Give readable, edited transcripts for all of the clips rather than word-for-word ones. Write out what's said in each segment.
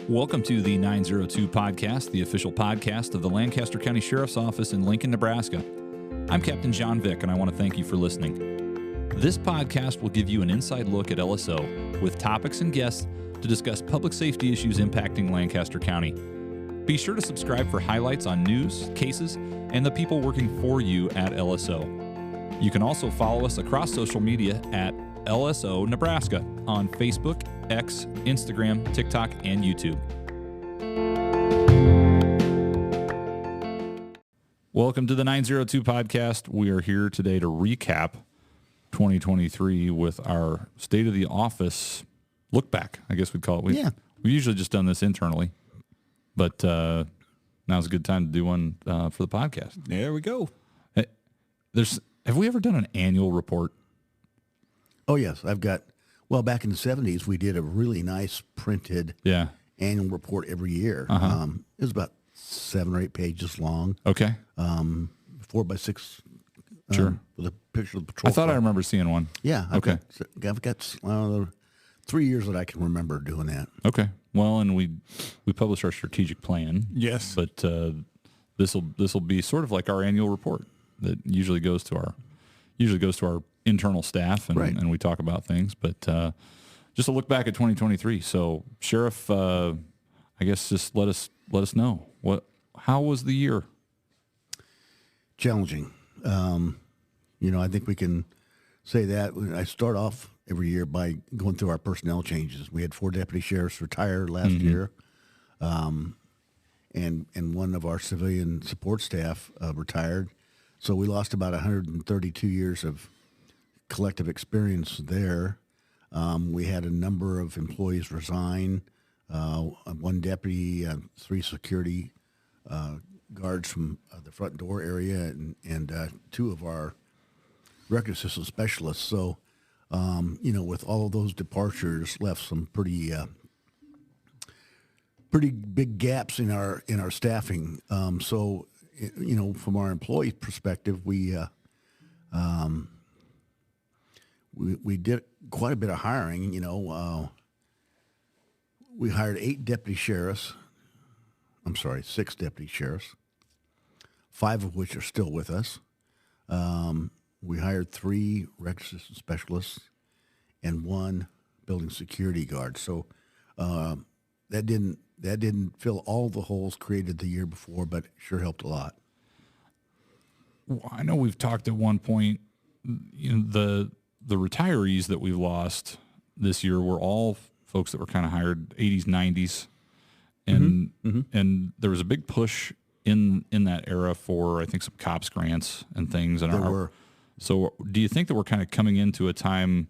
Welcome to the 902 Podcast, the official podcast of the Lancaster County Sheriff's Office in Lincoln, Nebraska. I'm Captain John Vick, and I want to thank you for listening. This podcast will give you an inside look at LSO with topics and guests to discuss public safety issues impacting Lancaster County. Be sure to subscribe for highlights on news, cases, and the people working for you at LSO. You can also follow us across social media at LSO Nebraska on Facebook, X, Instagram, TikTok, and YouTube. Welcome to the 902 Podcast. We are here today to recap 2023 with our State of the Office look back, I guess we'd call it. We've usually just done this internally, but now's a good time to do one for the podcast. There we go. Have we ever done an annual report? Oh, yes. Back in the 70s, we did a really nice printed annual report every year. It was about 7 or 8 pages long. Okay. 4x6. Sure. With a picture of the patrol. I thought I remember seeing one. Yeah. I've got 3 years that I can remember doing that. Okay. Well, and we published our strategic plan. Yes. But this will be sort of like our annual report that usually goes to our internal staff, and we talk about things. But just a look back at 2023. So, Sheriff, I guess just let us know how was the year? Challenging. I think we can say that. I start off every year by going through our personnel changes. We had 4 deputy sheriffs retire last year, and one of our civilian support staff retired. So we lost about 132 years of collective experience there. We had a number of employees resign, 1 deputy, 3 security guards from the front door area, and 2 of our record system specialists. So, with all of those departures, left some pretty big gaps in our staffing. From our employee perspective, we did quite a bit of hiring. We hired 6 deputy sheriffs, 5 of which are still with us. We hired 3 record system specialists and 1 building security guard. So that didn't fill all the holes created the year before, but it sure helped a lot. Well, I know we've talked at one point, the retirees that we've lost this year were all folks that were kind of hired 80s, 90s. And and there was a big push in that era for, I think, some COPS grants and things. And there were. So do you think that we're kind of coming into a time,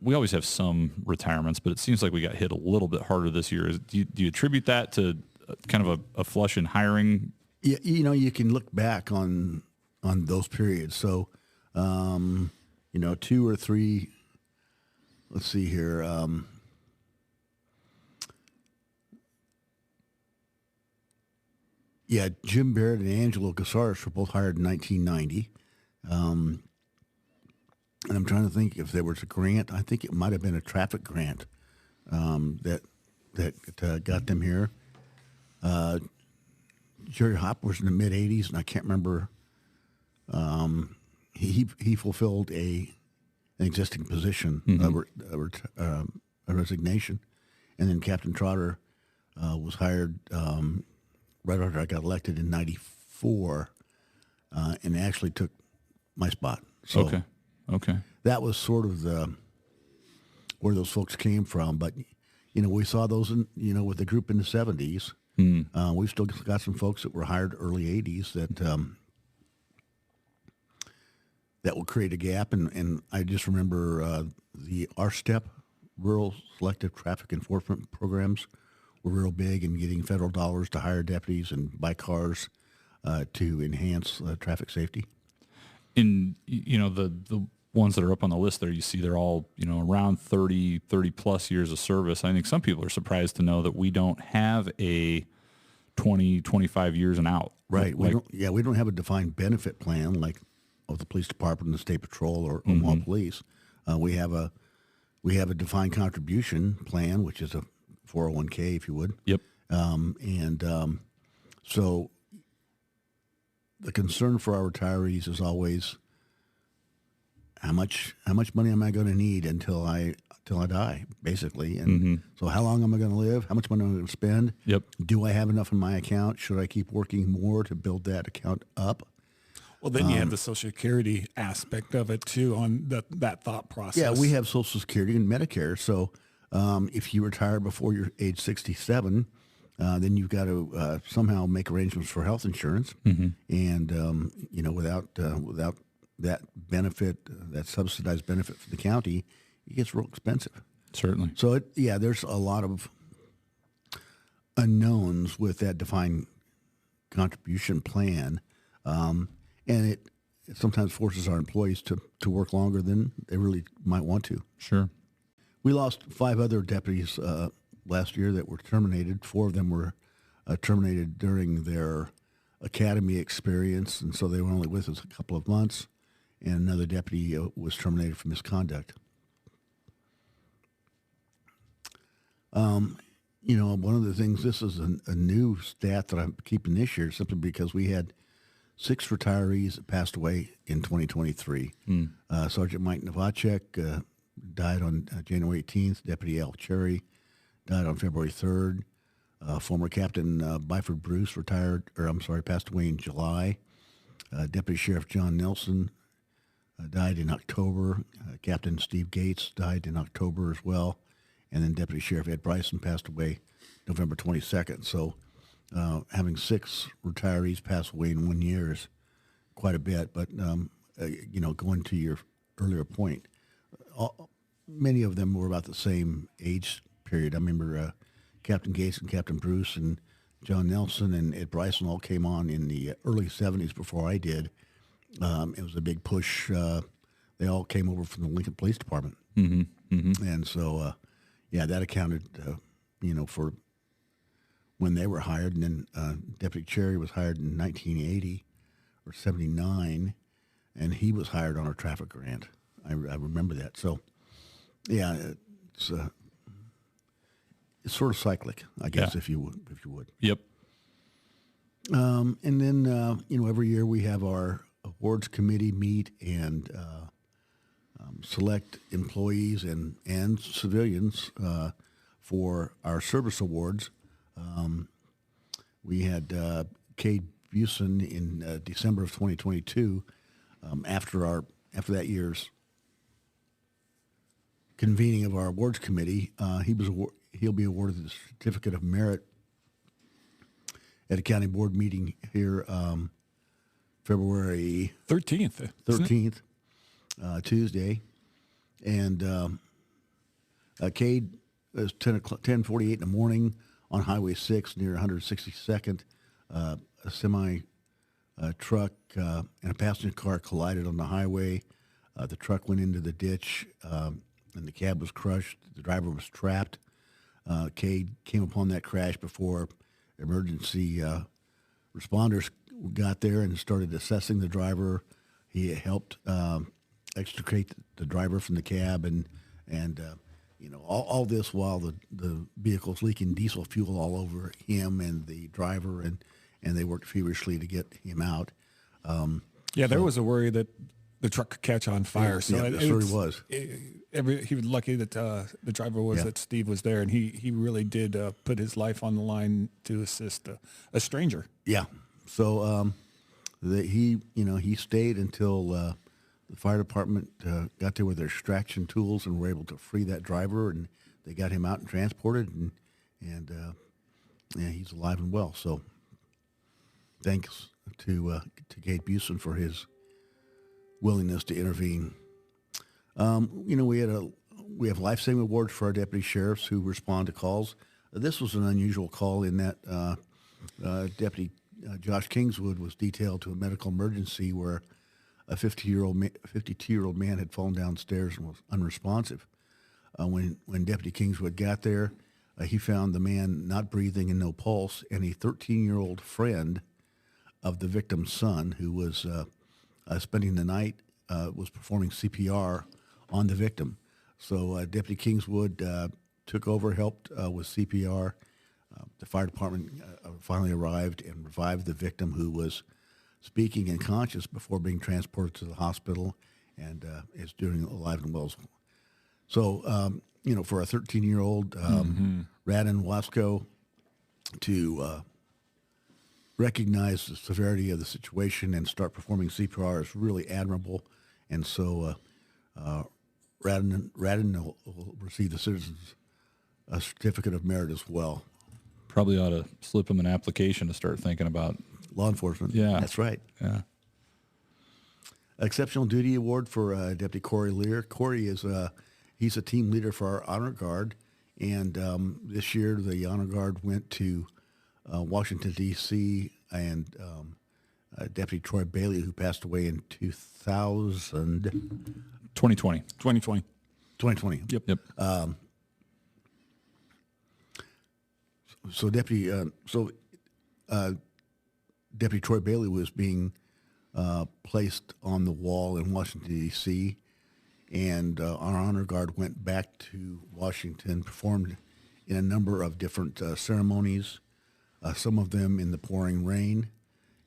we always have some retirements, but it seems like we got hit a little bit harder this year. Do you attribute that to kind of a flush in hiring? Yeah, you can look back on those periods. So, 2 or 3, let's see here. Jim Barrett and Angelo Casares were both hired in 1990. And I'm trying to think if there was a grant. I think it might have been a traffic grant that got them here. Jerry Hopper was in the mid 80s, and I can't remember. He fulfilled an existing position, a resignation, and then Captain Trotter was hired right after I got elected in '94, and actually took my spot. So Okay. That was sort of where those folks came from. But we saw those with the group in the '70s. We've still got some folks that were hired early '80s that will create a gap. And I just remember the RSTEP, Rural Selective Traffic Enforcement Programs, were real big in getting federal dollars to hire deputies and buy cars to enhance traffic safety. In the ones that are up on the list there, you see they're all around 30 plus years of service. I think some people are surprised to know that we don't have a 20, 25 years and out. Right. We don't have a defined benefit plan like of the police department and the state patrol or Omaha police. We have a defined contribution plan, which is a 401k, if you would. Yep. So the concern for our retirees is always how much money am I going to need until I die, basically. And so how long am I going to live? How much money am I going to spend? Yep. Do I have enough in my account? Should I keep working more to build that account up? Well, then you have the Social Security aspect of it too on that thought process. Yeah, we have Social Security and Medicare. So if you retire before you're age 67, then you've got to somehow make arrangements for health insurance. And, without that benefit, that subsidized benefit for the county, it gets real expensive. Certainly. So, there's a lot of unknowns with that defined contribution plan. And it sometimes forces our employees to work longer than they really might want to. Sure. We lost 5 other deputies last year that were terminated. 4 of them were terminated during their academy experience, and so they were only with us a couple of months. And another deputy was terminated for misconduct. One of the things, this is a new stat that I'm keeping this year, simply because we had 6 retirees that passed away in 2023. Sergeant Mike Novacek died on January 18th. Deputy Al Cherry died on February 3rd. Former Captain Byford Bruce passed away in July. Deputy Sheriff John Nelson died in October. Captain Steve Gates died in October as well. And then Deputy Sheriff Ed Bryson passed away November 22nd. So having 6 retirees pass away in 1 year is quite a bit. But, going to your earlier point, many of them were about the same age period. I remember Captain Gates and Captain Bruce and John Nelson and Ed Bryson all came on in the early 70s before I did. It was a big push. They all came over from the Lincoln Police Department. And so, that accounted, for when they were hired. And then Deputy Cherry was hired in 1980 or 79, and he was hired on our traffic grant. I remember that. So, it's sort of cyclic, I guess, if you would. Yep. And then, every year we have our awards committee meet and select employees and civilians for our service awards. We had Cade Busen in December of 2022. After that year's convening of our awards committee, he'll be awarded the Certificate of Merit at a county board meeting here February 13th, Tuesday. And Cade is 10:48 in the morning on Highway 6 near 162nd. A semi truck and a passenger car collided on the highway. The truck went into the ditch, and the cab was crushed. The driver was trapped. Cade came upon that crash before emergency responders got there and started assessing the driver. He helped extricate the driver from the cab, and all this while the vehicle's leaking diesel fuel all over him and the driver, and they worked feverishly to get him out. There was a worry that the truck could catch on fire. It sure was. He was lucky that the driver that Steve was there, and he really did put his life on the line to assist a stranger. Yeah. So he stayed until the fire department got there with their extraction tools and were able to free that driver, and they got him out and transported, and he's alive and well. So thanks to Cade Busen for his willingness to intervene. We have life-saving awards for our deputy sheriffs who respond to calls. This was an unusual call in that Deputy Josh Kingswood was detailed to a medical emergency where a 52-year-old man had fallen downstairs and was unresponsive. When Deputy Kingswood got there, he found the man not breathing and no pulse, and a 13-year-old friend of the victim's son, who was spending the night, was performing CPR on the victim. So Deputy Kingswood took over, helped with CPR. The fire department finally arrived and revived the victim, who was speaking and conscious before being transported to the hospital, and is doing alive and well. So, for a 13-year-old Radin Wasco to recognize the severity of the situation and start performing CPR is really admirable. And so Radin will receive the Citizens Certificate of Merit as well. Probably ought to slip him an application to start thinking about Law enforcement. Yeah. That's right. Yeah. Exceptional Duty Award for Deputy Corey Lear. Corey is he's a team leader for our Honor Guard, and this year the Honor Guard went to Washington, D.C., and Deputy Troy Bailey, who passed away in 2020. 2020. Yep. So Deputy Troy Bailey was being placed on the wall in Washington, D.C., and our Honor Guard went back to Washington, performed in a number of different ceremonies, some of them in the pouring rain.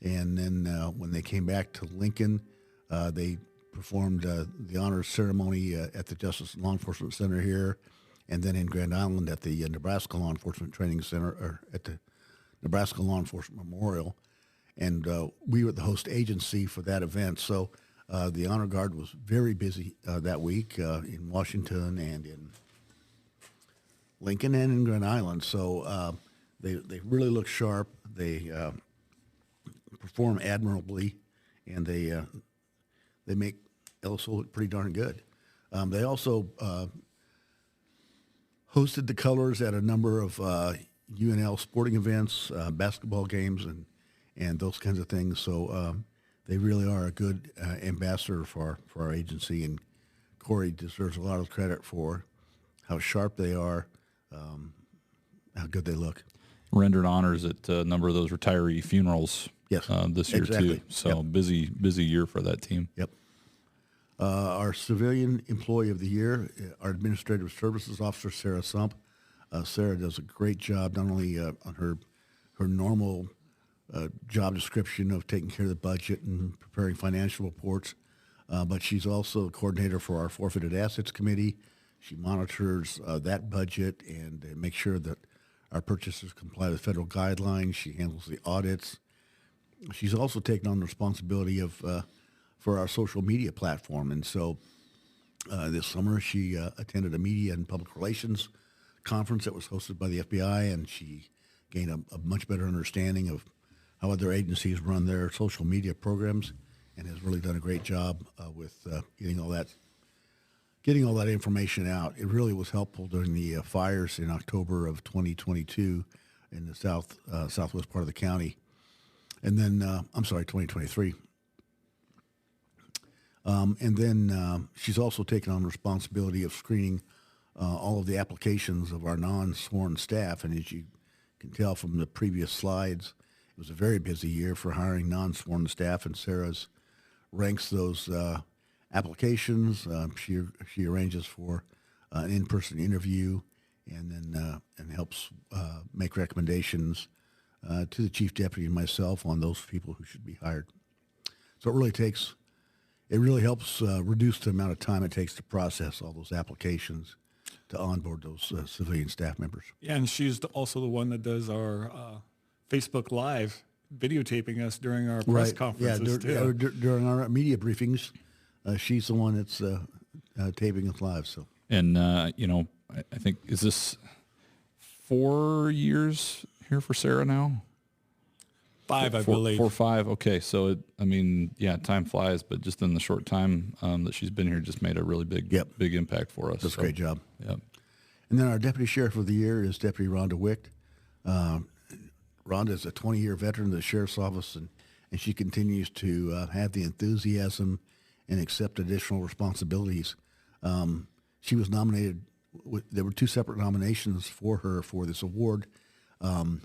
And then when they came back to Lincoln, they performed the honors ceremony at the Justice and Law Enforcement Center here, and then in Grand Island at the Nebraska Law Enforcement Training Center, or at the Nebraska Law Enforcement Memorial. And we were the host agency for that event. So the Honor Guard was very busy that week in Washington and in Lincoln and in Grand Island. So they really look sharp. They perform admirably, and they make Ellisville look pretty darn good. They also hosted the colors at a number of UNL sporting events, basketball games, and those kinds of things. So they really are a good ambassador for our agency, and Corey deserves a lot of credit for how sharp they are, how good they look. Rendered honors at a number of those retiree funerals this year, exactly. too. So busy year for that team. Yep. Our Civilian Employee of the Year, our Administrative Services Officer, Sarah Sump. Sarah does a great job, not only on her normal job description of taking care of the budget and preparing financial reports, but she's also the coordinator for our Forfeited Assets Committee. She monitors that budget and makes sure that our purchases comply with federal guidelines. She handles the audits. She's also taken on the responsibility for our social media platform. And so this summer she attended a media and public relations conference that was hosted by the FBI, and she gained a much better understanding of how other agencies run their social media programs, and has really done a great job with getting all that information out. It really was helpful during the fires in October of 2022 in the southwest part of the county. And then, 2023. And then she's also taken on the responsibility of screening all of the applications of our non-sworn staff. And as you can tell from the previous slides, it was a very busy year for hiring non-sworn staff, and Sarah's ranks those applications. She arranges for an in-person interview, and then and helps make recommendations to the chief deputy and myself on those people who should be hired. So it really helps reduce the amount of time it takes to process all those applications to onboard those civilian staff members. Yeah, and she's also the one that does our Facebook Live, videotaping us during our press conferences. Yeah, during our media briefings, she's the one that's taping us live. So, and I think, is this 4 years here for Sarah now? 5, I believe. 4 or 5. Okay, so time flies, but just in the short time that she's been here, just made a really big impact for us. That's a great job. Yep. And then our Deputy Sheriff of the Year is Deputy Rhonda Wicht. Rhonda is a 20-year veteran of the Sheriff's Office, and she continues to have the enthusiasm and accept additional responsibilities. She was nominated. There were 2 separate nominations for her for this award. Her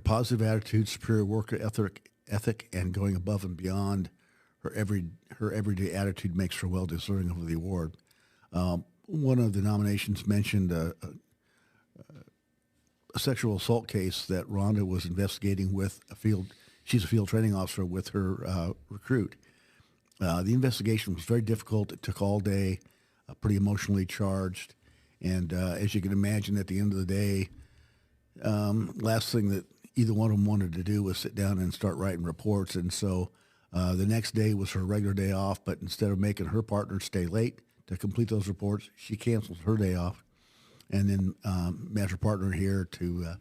positive attitude, superior work ethic, and going above and beyond her everyday attitude makes her well deserving of the award. one of the nominations mentioned a sexual assault case that Rhonda was investigating with she's a field training officer with her recruit. The investigation was very difficult. It took all day, pretty emotionally charged. And as you can imagine, at the end of the day, last thing that either one of them wanted to do was sit down and start writing reports. And so the next day was her regular day off, but instead of making her partner stay late to complete those reports, she canceled her day off and then met her partner here to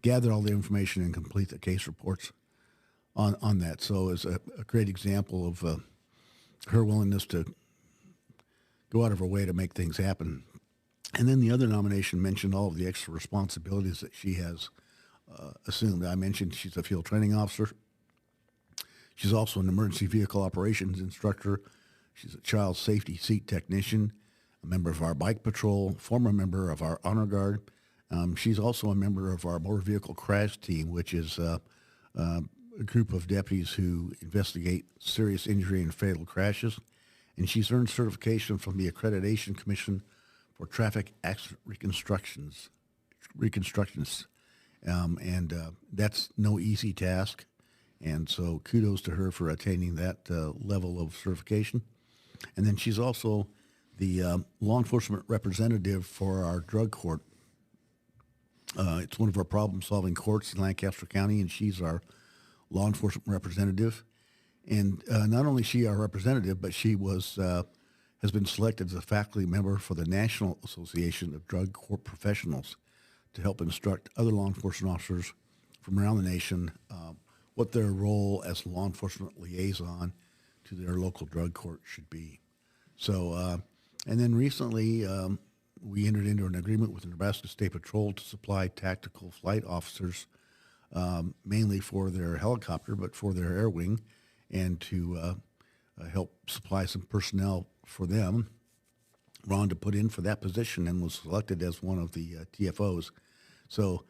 gather all the information and complete the case reports on that. So it's a great example of her willingness to go out of her way to make things happen. And then the other nomination mentioned all of the extra responsibilities that she has assumed. I mentioned she's a field training officer. She's also an emergency vehicle operations instructor. She's a child safety seat technician, a member of our bike patrol, former member of our honor guard. She's also a member of our motor vehicle crash team, which is a group of deputies who investigate serious injury and fatal crashes. And she's earned certification from the Accreditation Commission for Traffic Accident Reconstructionists. And that's no easy task. And so kudos to her for attaining that level of certification. And then she's also the law enforcement representative for our drug court. It's one of our problem-solving courts in Lancaster County, and she's our law enforcement representative. And not only is she our representative, but she has been selected as a faculty member for the National Association of Drug Court Professionals to help instruct other law enforcement officers from around the nation what their role as law enforcement liaison to their local drug court should be. So, and then recently we entered into an agreement with the Nebraska State Patrol to supply tactical flight officers, mainly for their helicopter, but for their air wing, and to help supply some personnel for them. Rhonda put in for that position and was selected as one of the TFOs. So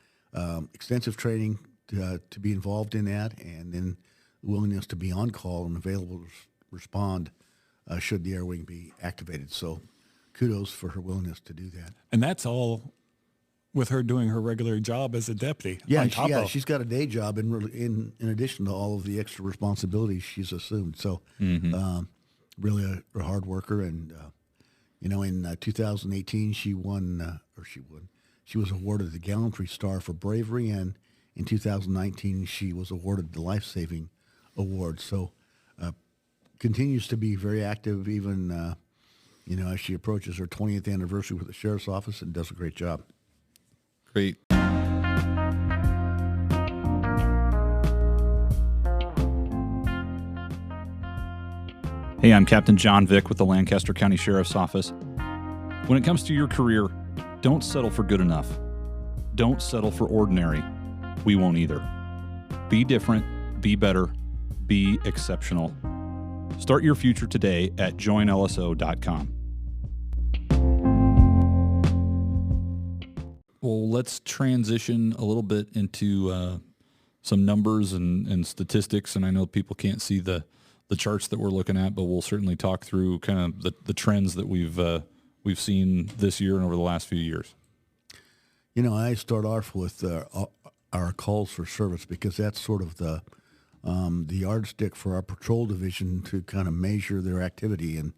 extensive training to be involved in that, and then willingness to be on call and available to respond should the air wing be activated. So kudos for her willingness to do that. And that's all with her doing her regular job as a deputy. Yeah, she's got a day job in addition to all of the extra responsibilities she's assumed. So really a hard worker. And, in 2018, she was awarded the Gallantry Star for bravery. And in 2019, she was awarded the Life Saving Award. So continues to be very active even, as she approaches her 20th anniversary with the Sheriff's Office, and does a great job. Great. Hey, I'm Captain John Vick with the Lancaster County Sheriff's Office. When it comes to your career, don't settle for good enough. Don't settle for ordinary. We won't either. Be different, be better, be exceptional. Start your future today at joinlso.com. Well, let's transition a little bit into some numbers and statistics. And I know people can't see the charts that we're looking at, but we'll certainly talk through kind of the trends that we've seen this year and over the last few years. I start off with our calls for service, because that's sort of the yardstick for our patrol division to kind of measure their activity. And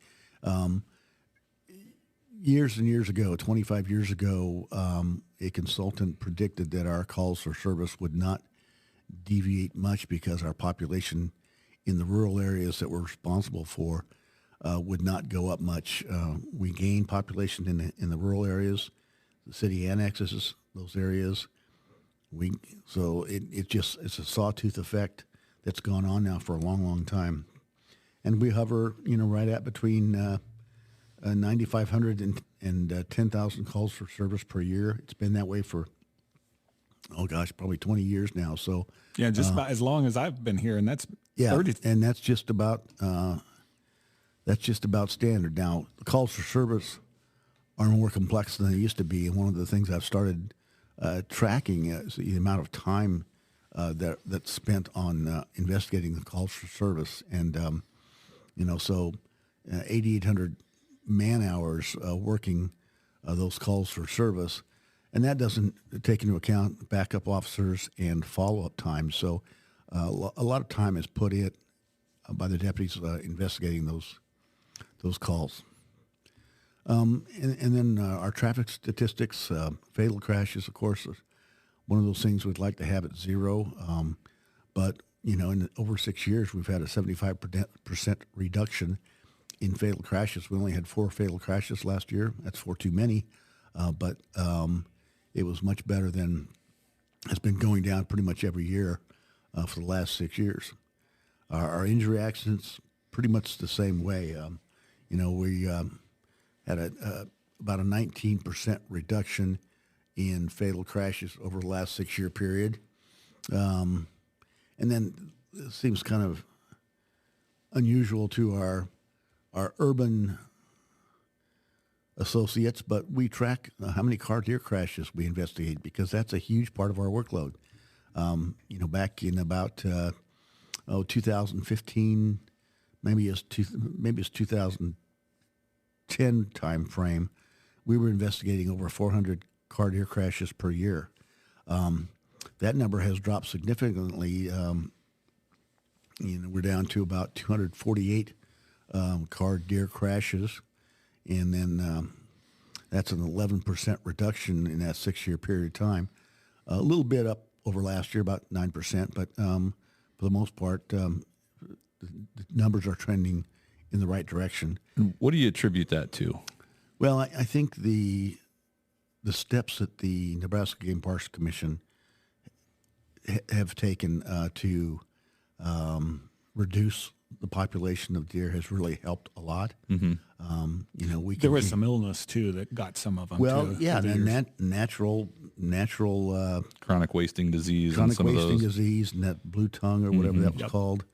years and years ago, 25 years ago, a consultant predicted that our calls for service would not deviate much because our population in the rural areas that we're responsible for would not go up much. We gain population in the rural areas. The city annexes those areas. It's a sawtooth effect that's gone on now for a long, long time. And we hover, right at between 9,500 and 10,000 calls for service per year. It's been that way for, probably 20 years now. So yeah, just about as long as I've been here, and that's 30. And that's just about standard. Now, the calls for service are more complex than they used to be, and one of the things I've started tracking is the amount of time that's spent on investigating the calls for service, and 8,800 man hours working those calls for service. And that doesn't take into account backup officers and follow-up time. So a lot of time is put in by the deputies investigating those calls. And then our traffic statistics, fatal crashes, of course, is one of those things we'd like to have at zero. But, in over 6 years, we've had a 75% reduction in fatal crashes. We only had 4 fatal crashes last year. That's 4 too many. But it was much better than it's been going down pretty much every year for the last 6 years. Our injury accidents, pretty much the same way. We had about a 19% reduction in fatal crashes over the last 6-year period. And then it seems kind of unusual to our urban associates, but we track how many car deer crashes we investigate because that's a huge part of our workload. Back in about 2015, maybe it's 2010 time frame, we were investigating over 400 car deer crashes per year. That number has dropped significantly. We're down to about 248 car deer crashes, and then that's an 11% reduction in that 6-year period of time. A little bit up over last year, about 9%, but for the most part, the numbers are trending in the right direction. What do you attribute that to? Well, I think the steps that the Nebraska Game Parks Commission have taken to reduce the population of deer has really helped a lot. Mm-hmm. There was some illness too that got some of them. Well, too, yeah, the natural Chronic wasting disease. chronic and some wasting of those. disease and that blue tongue or whatever that was Yep. called.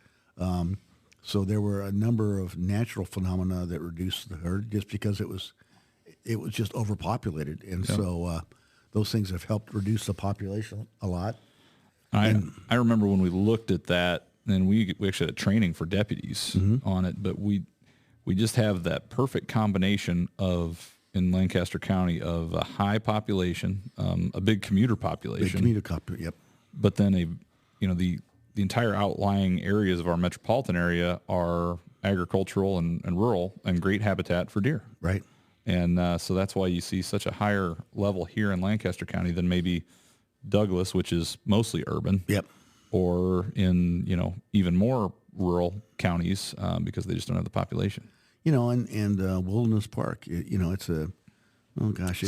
So there were a number of natural phenomena that reduced the herd just because it was just overpopulated, and so those things have helped reduce the population a lot. I remember when we looked at that, and we actually had training for deputies on it, but we just have that perfect combination of, in Lancaster County, of a high population, a big commuter population, Yep. but then the entire outlying areas of our metropolitan area are agricultural and rural and great habitat for deer. Right. And so that's why you see such a higher level here in Lancaster County than maybe Douglas, which is mostly urban. Yep. Or in, even more rural counties because they just don't have the population. And Wilderness Park, it's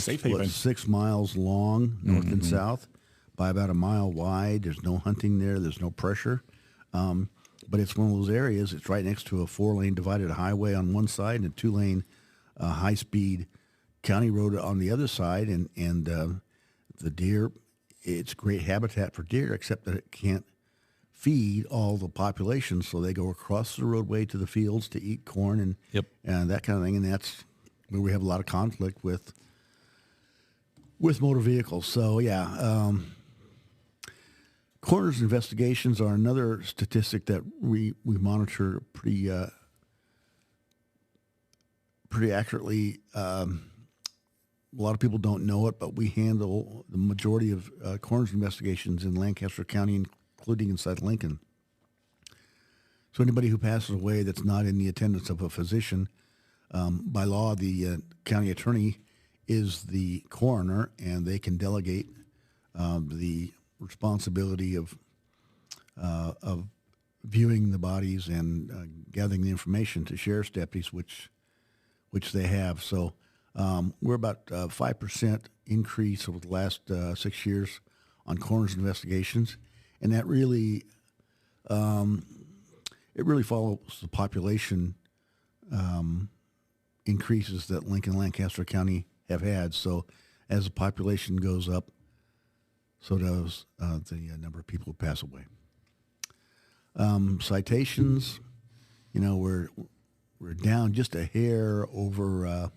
Safe haven. 6 miles long, north and south, by about a mile wide. There's no hunting there. There's no pressure. But it's one of those areas. It's right next to a 4-lane divided highway on one side and a 2-lane high-speed county road on the other side. And the deer, it's great habitat for deer, except that it can't feed all the population, so they go across the roadway to the fields to eat corn and that kind of thing. And that's where we have a lot of conflict with motor vehicles. So coroner's investigations are another statistic that we monitor pretty accurately. A lot of people don't know it, but we handle the majority of coroner's investigations in Lancaster County, including inside Lincoln. So anybody who passes away that's not in the attendance of a physician, by law, the county attorney is the coroner, and they can delegate the responsibility of viewing the bodies and gathering the information to sheriff's deputies, which they have. So we're about 5% increase over the last 6 years on coroner's investigations. And that really, it really follows the population increases that Lincoln and Lancaster County have had. So as the population goes up, so does the number of people who pass away. Citations, we're down just a hair over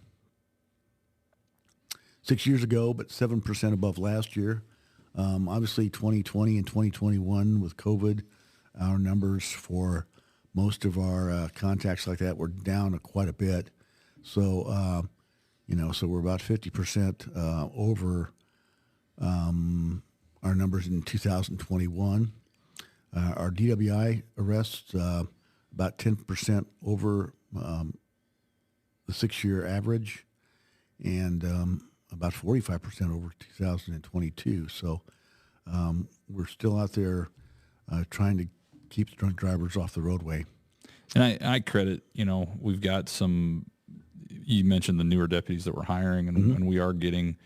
6 years ago, but 7% above last year. Obviously, 2020 and 2021 with COVID, our numbers for most of our contacts like that were down quite a bit. So, So we're about 50% over our numbers in 2021. Our DWI arrests about 10% over the 6-year average, and about 45% over 2022. So we're still out there trying to keep drunk drivers off the roadway. And I credit, we've got some. You mentioned the newer deputies that we're hiring, and we are getting,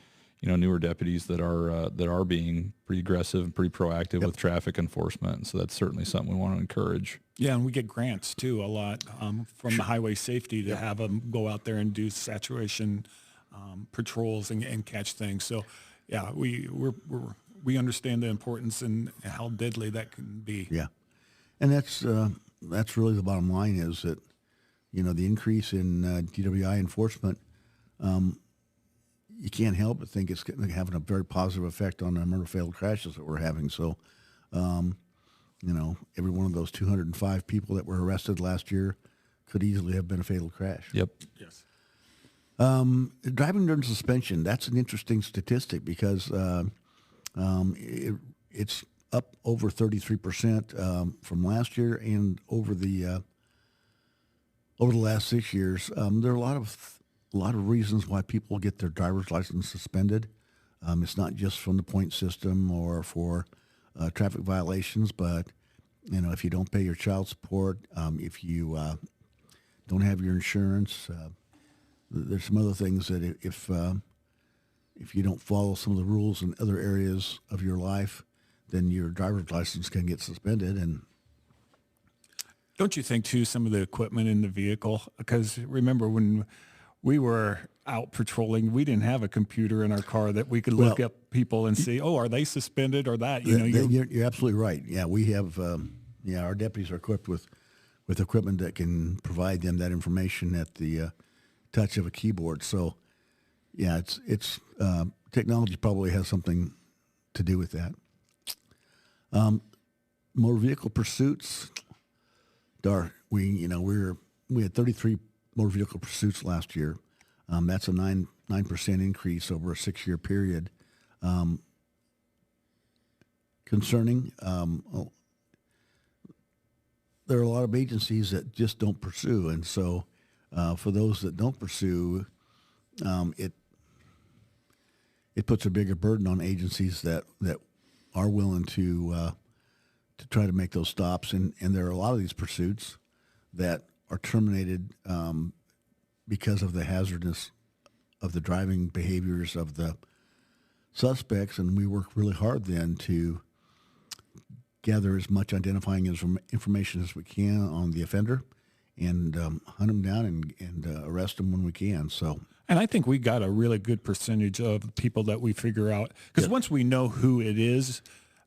newer deputies that are being pretty aggressive and pretty proactive with traffic enforcement. So that's certainly something we want to encourage. Yeah, and we get grants too a lot from the highway safety to have them go out there and do saturation patrols and catch things. So, yeah, we understand the importance and how deadly that can be. Yeah, and that's really the bottom line is that, the increase in DWI enforcement, you can't help but think it's having a very positive effect on the murder fatal crashes that we're having. So, every one of those 205 people that were arrested last year could easily have been a fatal crash. Yep. Yes. Driving during suspension, that's an interesting statistic because it's up over 33% from last year, and over the last 6 years. There are a lot of reasons why people get their driver's license suspended. It's not just from the point system or for traffic violations, but if you don't pay your child support, if you don't have your insurance, there's some other things that if you don't follow some of the rules in other areas of your life, then your driver's license can get suspended. And don't you think too, some of the equipment in the vehicle? Because remember when we were out patrolling, we didn't have a computer in our car that we could look up people and see, are they suspended or that? You're absolutely right. Yeah, we have. Our deputies are equipped with equipment that can provide them that information at the touch of a keyboard. So, yeah, it's technology probably has something to do with that. Motor vehicle pursuits. We had 33 motor vehicle pursuits last year. That's a 9% increase over a 6-year period. Concerning, there are a lot of agencies that just don't pursue, and so for those that don't pursue, it puts a bigger burden on agencies that are willing to try to make those stops, and there are a lot of these pursuits that are terminated because of the hazardous of the driving behaviors of the suspects, and we work really hard then to gather as much identifying information as we can on the offender and hunt them down and arrest them when we can. So. And I think we got a really good percentage of people that we figure out, because once we know who it is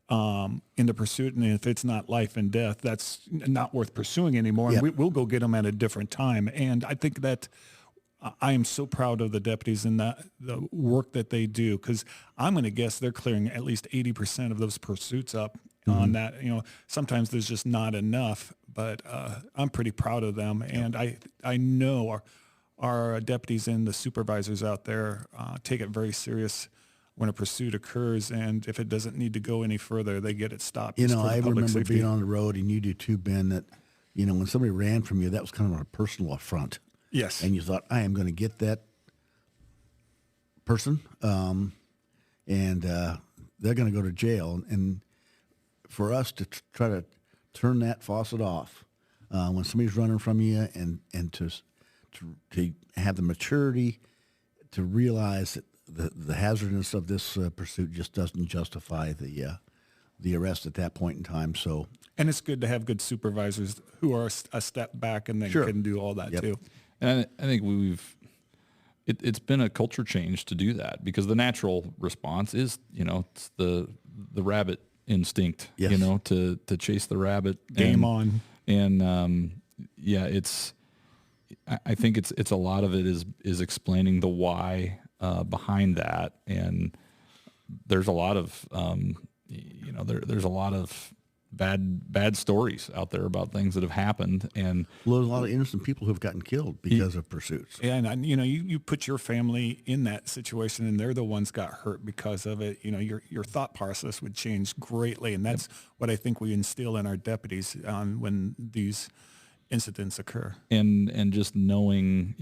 in the pursuit, and if it's not life and death, that's not worth pursuing anymore. And we'll go get them at a different time. And I think that I am so proud of the deputies and the work that they do, because I'm going to guess they're clearing at least 80% of those pursuits up on that. Sometimes there's just not enough, but I'm pretty proud of them. And I know our deputies and the supervisors out there take it very serious when a pursuit occurs, and if it doesn't need to go any further, they get it stopped. I remember being on the road, and you do too, Ben, that, when somebody ran from you, that was kind of a personal affront. Yes. And you thought, I am going to get that person, and they're going to go to jail. And for us to try to turn that faucet off when somebody's running from you, and to have the maturity to realize that the hazardness of this pursuit just doesn't justify the arrest at that point in time. So, and it's good to have good supervisors who are a step back and then can do all that too. And I think it's been a culture change to do that, because the natural response is, it's the rabbit instinct, to chase the rabbit. Game on. And I think it's a lot of it is explaining the why behind that, and there's a lot of there's a lot of bad stories out there about things that have happened. And Well, there's a lot of innocent people who've gotten killed because of pursuits. Yeah, and you put your family in that situation, and they're the ones got hurt because of it. Your thought process would change greatly, and that's what I think we instill in our deputies when these incidents occur. And just knowing,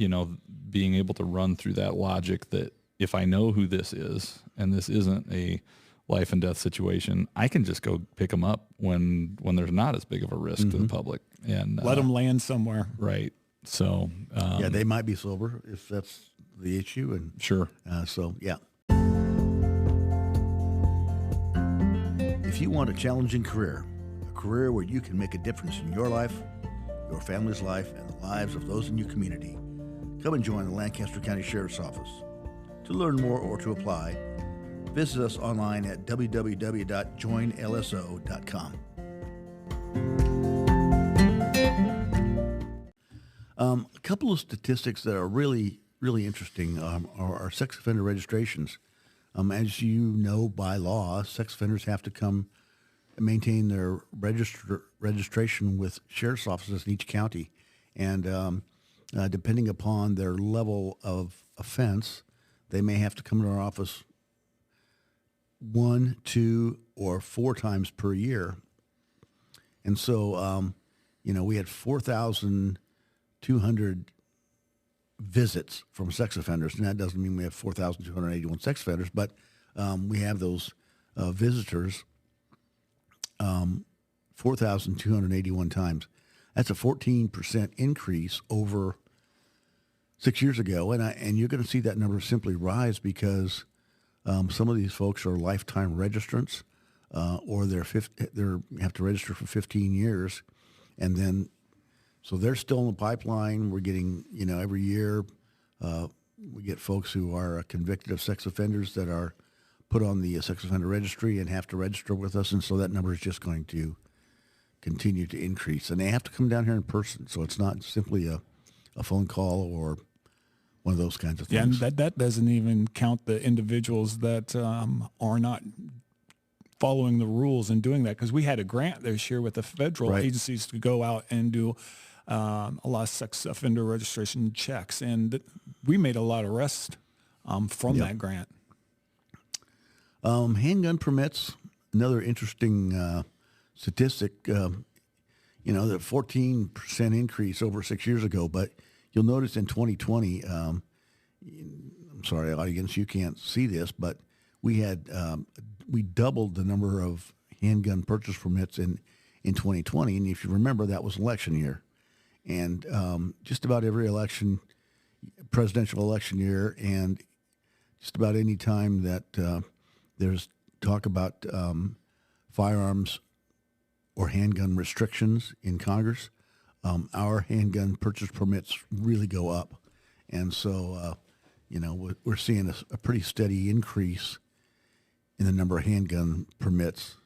being able to run through that logic that if I know who this is, and this isn't a life and death situation, I can just go pick them up when there's not as big of a risk to the public, and let them land somewhere. Right. So They might be sober if that's the issue, and sure. So yeah. If you want a challenging career, a career where you can make a difference in your life, your family's life, and the lives of those in your community, come and join the Lancaster County Sheriff's Office. To learn more or to apply, visit us online at www.joinlso.com. A couple of statistics that are really, really interesting are our sex offender registrations. As you know, by law, sex offenders have to come and maintain their registration with sheriff's offices in each county. And depending upon their level of offense, they may have to come to our office 1, 2, or 4 times per year. And so, we had 4,200 visits from sex offenders. And that doesn't mean we have 4,281 sex offenders, but we have those visitors 4,281 times. That's a 14% increase over 6 years ago. And you're going to see that number simply rise because some of these folks are lifetime registrants, or they have to register for 15 years. And then, so they're still in the pipeline. We're getting, every year we get folks who are convicted of sex offenders that are put on the sex offender registry and have to register with us. And so that number is just going to continue to increase. And they have to come down here in person. So it's not simply a phone call or one of those kinds of things. Yeah, and that doesn't even count the individuals that are not following the rules and doing that. Because we had a grant this year with the federal agencies to go out and do a lot of sex offender registration checks. And we made a lot of arrests from that grant. Handgun permits, another interesting statistic, the 14% increase over 6 years ago. But you'll notice in 2020, I'm sorry, audience, you can't see this, but we had we doubled the number of handgun purchase permits in 2020. And if you remember, that was election year. And just about every election, presidential election year, and just about any time that there's talk about firearms or handgun restrictions in Congress, our handgun purchase permits really go up. And so, we're seeing a pretty steady increase in the number of handgun permits.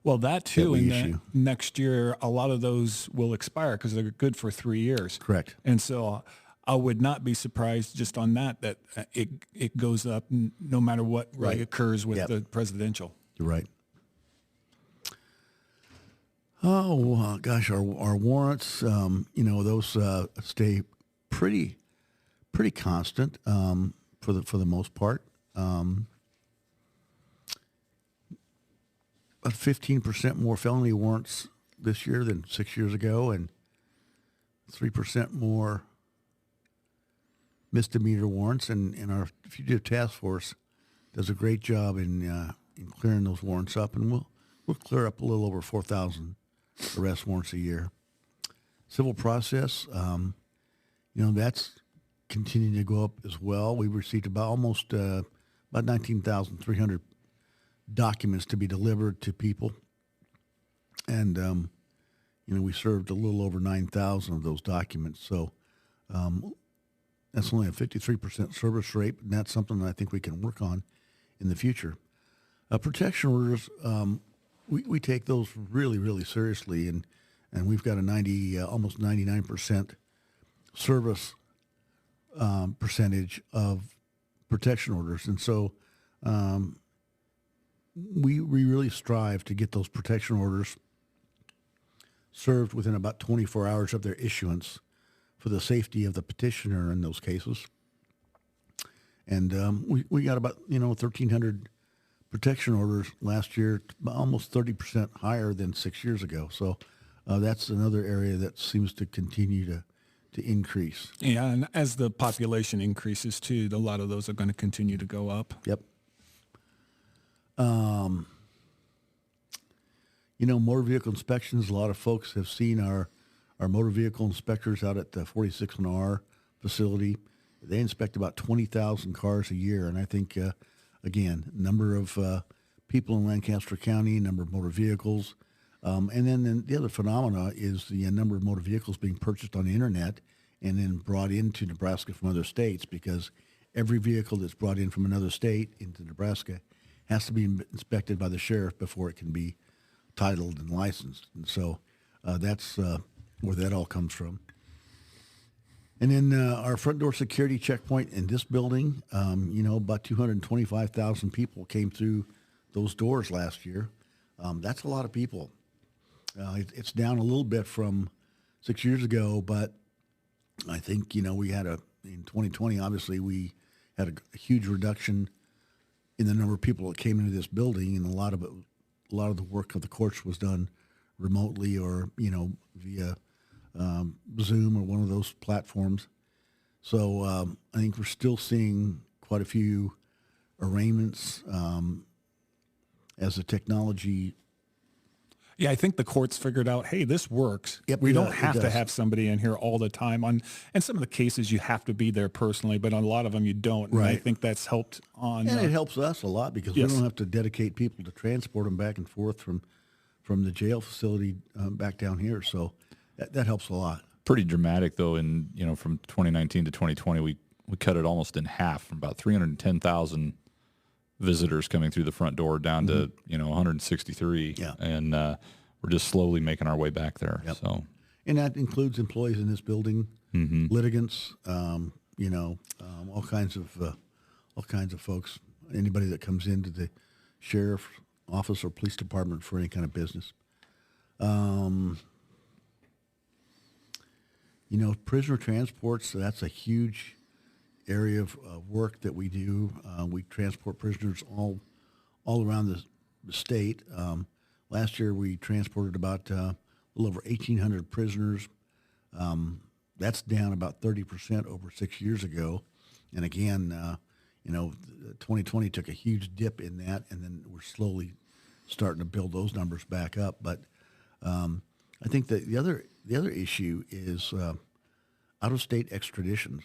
Well, that too, and next year, a lot of those will expire because they're good for 3 years. Correct. And so I would not be surprised just on that it goes up no matter what occurs with the presidential. You're right. Oh, gosh, our warrants, those stay pretty constant for the most part. About 15% more felony warrants this year than 6 years ago, and 3% more misdemeanor warrants. And our fugitive task force does a great job in clearing those warrants up, and we'll clear up a little over 4,000 arrest warrants a year. Civil process, that's continuing to go up as well. We received about 19,300 documents to be delivered to people, and we served a little over 9,000 of those documents. So that's only a 53% service rate, and that's something that I think we can work on in the future. Protection orders, we take those really, really seriously, and we've got a almost 99% service percentage of protection orders, and so we really strive to get those protection orders served within about 24 hours of their issuance for the safety of the petitioner in those cases. And we got about 1,300 protection orders last year, almost 30% higher than 6 years ago. So that's another area that seems to continue to increase. Yeah, and as the population increases too, a lot of those are going to continue to go up. Yep. Motor vehicle inspections, a lot of folks have seen our motor vehicle inspectors out at the 46R facility. They inspect about 20,000 cars a year. And I think, again, number of people in Lancaster County, number of motor vehicles. And then the other phenomena is the number of motor vehicles being purchased on the internet and then brought into Nebraska from other states, because every vehicle that's brought in from another state into Nebraska has to be inspected by the sheriff before it can be titled and licensed. And so that's where that all comes from. And then our front door security checkpoint in this building, about 225,000 people came through those doors last year. That's a lot of people. It's down a little bit from 6 years ago, but I think, we had in 2020, obviously we had a huge reduction in the number of people that came into this building, and a lot of the work of the courts was done remotely or, via Zoom or one of those platforms. So I think we're still seeing quite a few arraignments as the technology. Yeah, I think the courts figured out, hey, this works. Yep, we don't have to have somebody in here all the time. And some of the cases you have to be there personally, but on a lot of them you don't. And I think that's helped on. And it helps us a lot because we don't have to dedicate people to transport them back and forth from the jail facility back down here. So that helps a lot. Pretty dramatic, though. From 2019 to 2020, we cut it almost in half, from about 310,000 visitors coming through the front door down to 163. Yeah. And we're just slowly making our way back there. Yep. So, and that includes employees in this building, litigants, all kinds of folks. Anybody that comes into the sheriff's office or police department for any kind of business. Prisoner transports, that's a huge area of work that we do. We transport prisoners all around the state. Last year we transported about a little over 1,800 prisoners. That's down about 30% over 6 years ago. And again, 2020 took a huge dip in that, and then we're slowly starting to build those numbers back up. But I think that the other issue is out-of-state extraditions.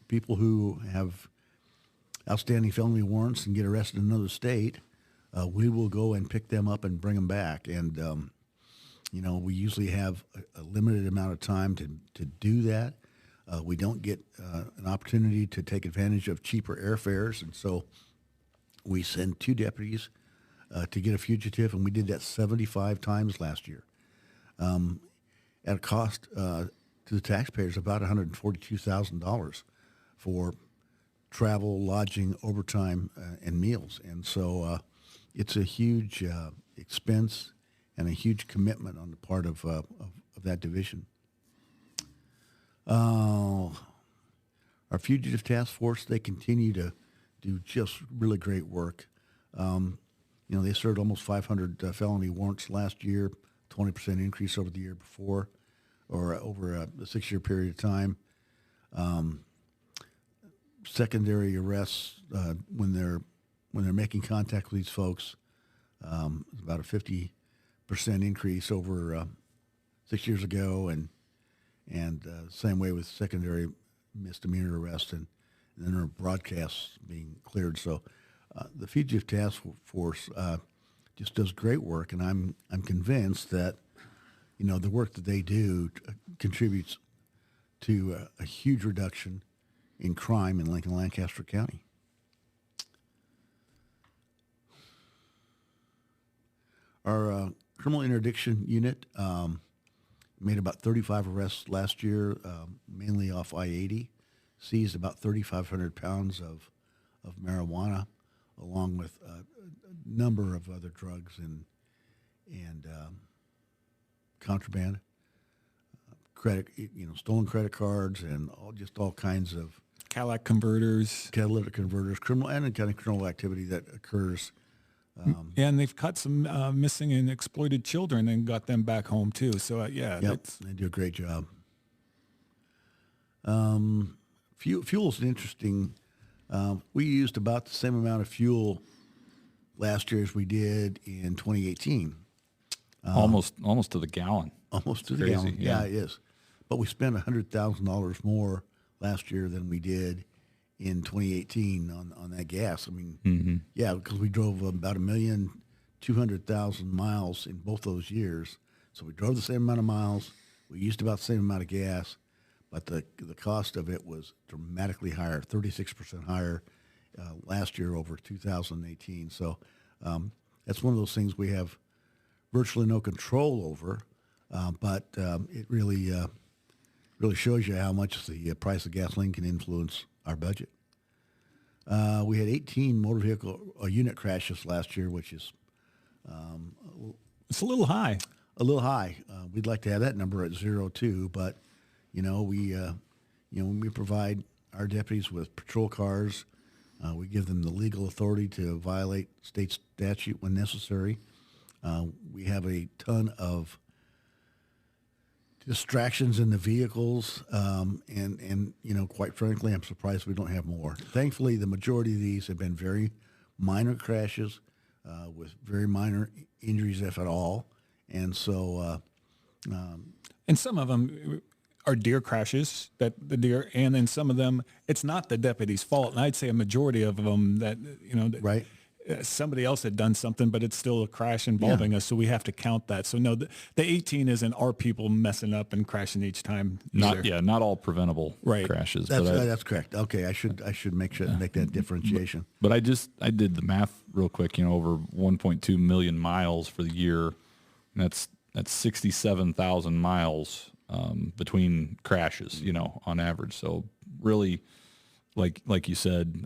People who have outstanding felony warrants and get arrested in another state, we will go and pick them up and bring them back. And, we usually have a limited amount of time to do that. We don't get an opportunity to take advantage of cheaper airfares. And so we send 2 deputies to get a fugitive, and we did that 75 times last year at a cost to the taxpayers about $142,000 for travel, lodging, overtime, and meals. And so it's a huge expense and a huge commitment on the part of that division. Our fugitive task force, they continue to do just really great work. They served almost 500 felony warrants last year, 20% increase over the year before, or over a 6-year period of time. Secondary arrests when they're making contact with these folks, is about a 50% increase over 6 years ago, and same way with secondary misdemeanor arrests and then our broadcasts being cleared. So the Fugitive Task Force just does great work, and I'm convinced that the work that they do contributes to a huge reduction in crime in Lincoln Lancaster County. Our criminal interdiction unit made about 35 arrests last year, mainly off I-80, seized about 3,500 pounds of marijuana, along with a number of other drugs and contraband, stolen credit cards, and all kinds of catalytic converters, criminal and kind of criminal activity that occurs. Yeah, and they've caught some missing and exploited children and got them back home too. So They do a great job. Fuel's an interesting. We used about the same amount of fuel last year as we did in 2018. Almost to the gallon. Almost to the Crazy, gallon. yeah. Yeah, it is. But we spent $100,000 more last year than we did in 2018 on that gas. I mean, yeah, because we drove about 1,200,000 miles in both those years. So we drove the same amount of miles. We used about the same amount of gas, but the cost of it was dramatically higher, 36% higher last year over 2018. So that's one of those things we have virtually no control over, but it really shows you how much the price of gasoline can influence our budget. We had 18 motor vehicle unit crashes last year, which is it's a little high. A little high. We'd like to have that number at 0 too, but when we provide our deputies with patrol cars, we give them the legal authority to violate state statute when necessary. We have a ton of distractions in the vehicles, and quite frankly, I'm surprised we don't have more. Thankfully, the majority of these have been very minor crashes with very minor injuries, if at all. And so, and some of them are deer crashes that the deer, and then some of them, it's not the deputy's fault. And I'd say a majority of them that, right. Somebody else had done something, but it's still a crash involving us, so we have to count that. So no, the 18 isn't our people messing up and crashing each time. Not all preventable crashes. That's correct. Okay, I should make that differentiation. But I did the math real quick. Over 1.2 million miles for the year. And that's 67,000 miles between crashes. On average. So really, like you said.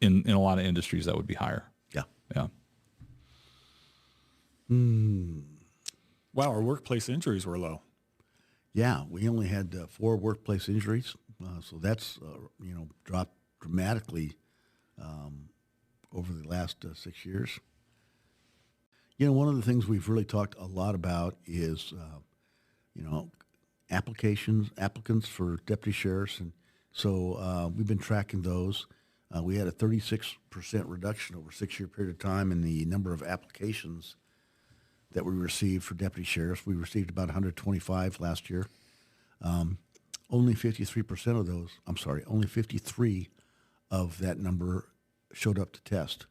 In a lot of industries, that would be higher. Yeah. Wow, our workplace injuries were low. Yeah, we only had 4 workplace injuries, so that's dropped dramatically over the last 6 years. One of the things we've really talked a lot about is applicants for deputy sheriffs, and so we've been tracking those. We had a 36% reduction over a 6-year period of time in the number of applications that we received for deputy sheriffs. We received about 125 last year. Only 53% of those, only 53 of that number showed up to test.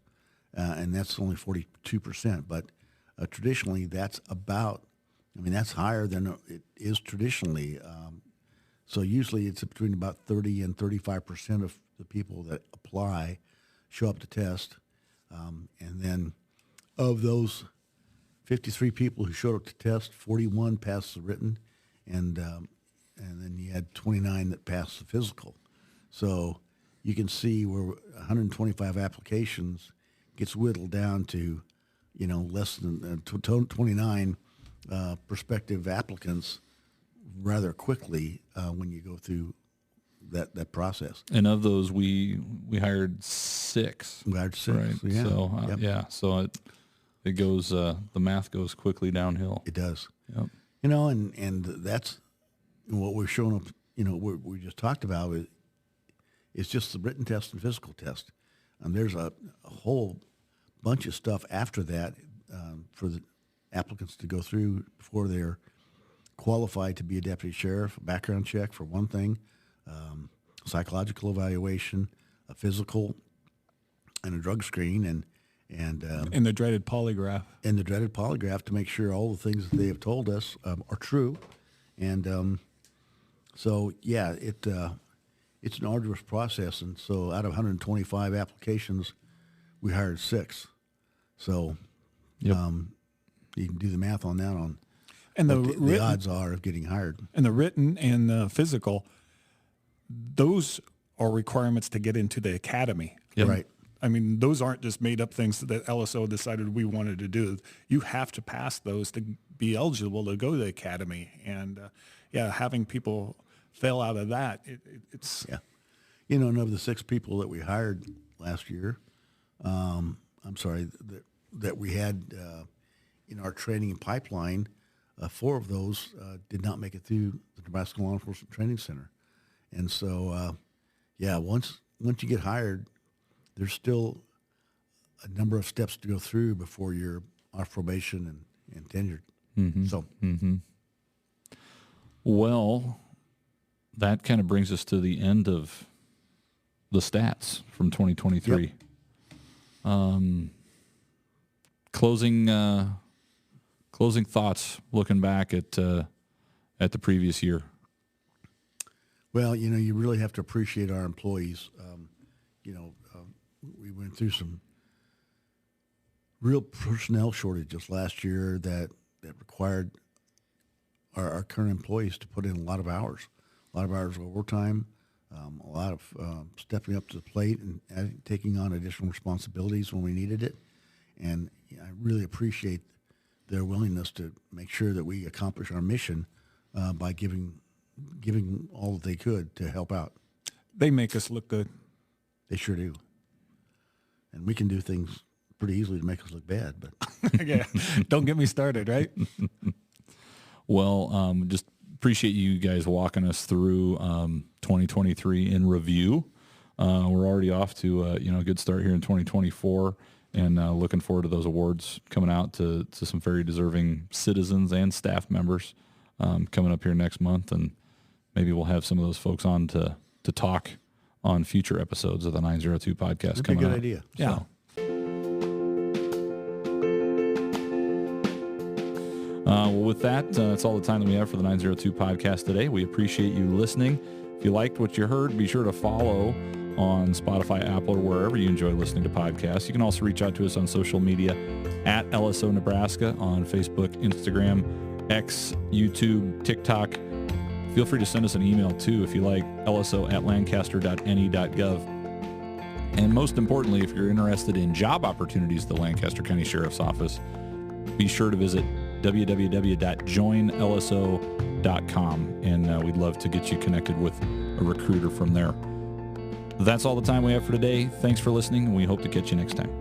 And that's only 42%. But traditionally, that's higher than it is traditionally. So usually it's between about 30 and 35% of the people that apply show up to test. And then of those 53 people who showed up to test, 41 passed the written, and then you had 29 that passed the physical. So you can see where 125 applications gets whittled down to, less than 29 prospective applicants rather quickly when you go through that process. And of those, we hired 6. We hired 6. Right. Yeah. So so it goes. The math goes quickly downhill. It does. Yep. And that's what we're showing up. What we just talked about is just the written test and physical test. And there's a whole bunch of stuff after that for the applicants to go through before they're qualified to be a deputy sheriff. A background check for one thing. Psychological evaluation, a physical, and a drug screen, and the dreaded polygraph. And the dreaded polygraph to make sure all the things that they have told us are true. And so, yeah, it's an arduous process. And so out of 125 applications, we hired 6. So you can do the math on that and the odds are of getting hired. And the written and the physical, those are requirements to get into the academy. Yep. Right. I mean, those aren't just made up things that LSO decided we wanted to do. You have to pass those to be eligible to go to the academy. And having people fail out of that, it's And of the 6 people that we hired last year, that we had in our training pipeline, 4 of those did not make it through the Nebraska Law Enforcement Training Center. And so, once you get hired, there's still a number of steps to go through before you're off probation and tenured. Mm-hmm. So, well, that kind of brings us to the end of the stats from 2023. Yep. Closing thoughts looking back at the previous year. Well, you really have to appreciate our employees. We went through some real personnel shortages last year that required our current employees to put in a lot of hours of overtime, a lot of stepping up to the plate and taking on additional responsibilities when we needed it. And I really appreciate their willingness to make sure that we accomplish our mission by giving all that they could to help out. They make us look good. They sure do. And we can do things pretty easily to make us look bad, but yeah, don't get me started, right? Well, just appreciate you guys walking us through 2023 in review. We're already off to a good start here in 2024, and looking forward to those awards coming out to some very deserving citizens and staff members coming up here next month, and maybe we'll have some of those folks on to talk on future episodes of the 902 podcast. That'd be a good idea. Yeah. So. Well, with that, that's all the time that we have for the 902 podcast today. We appreciate you listening. If you liked what you heard, be sure to follow on Spotify, Apple, or wherever you enjoy listening to podcasts. You can also reach out to us on social media at LSO Nebraska on Facebook, Instagram, X, YouTube, TikTok. Feel free to send us an email too if you like, lso@lancaster.ne.gov. And most importantly, if you're interested in job opportunities at the Lancaster County Sheriff's Office, be sure to visit www.joinlso.com, and we'd love to get you connected with a recruiter from there. That's all the time we have for today. Thanks for listening, and we hope to catch you next time.